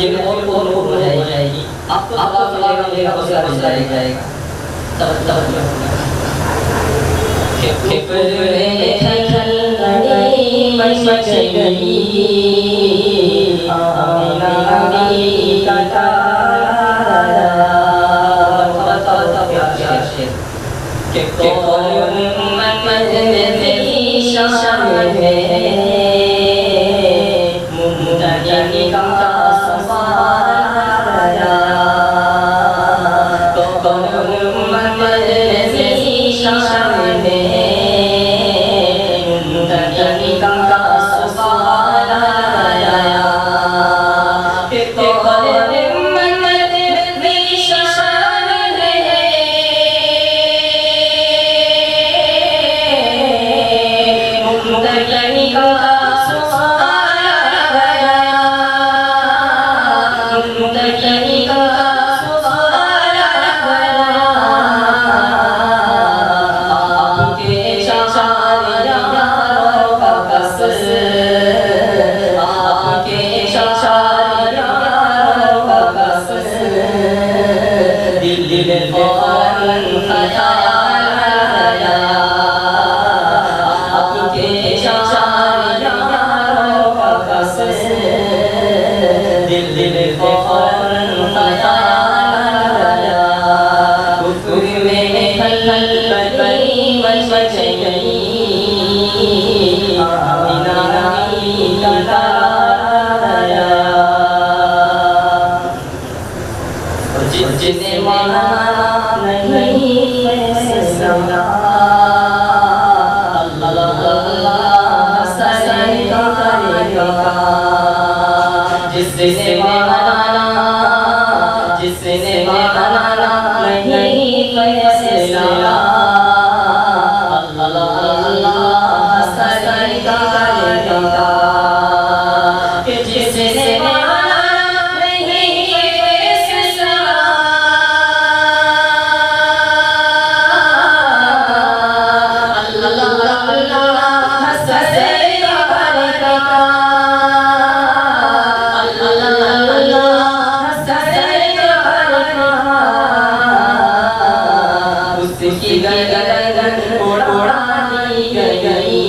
ये और हो जाएगी। आपको सवाल मिलेगा उसका बदला जाएगा। जिसे माना नहीं फैसला अल्लाह सजदा करेगा। जिसने माना नहीं फैसला अल्लाह सजदा करेगा। जिसने उसकी गर्दन उड़ा दी गई,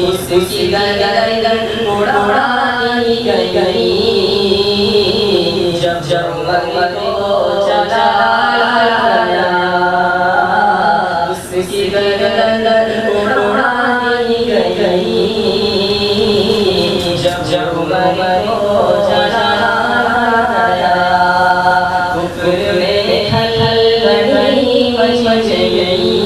उसकी गर्दन उड़ा दी गई। जब उम्र को चलाया उसकी गर्दन उड़ा दी गई। जब उम्र को चलाया कुफर में खलबली मच गई।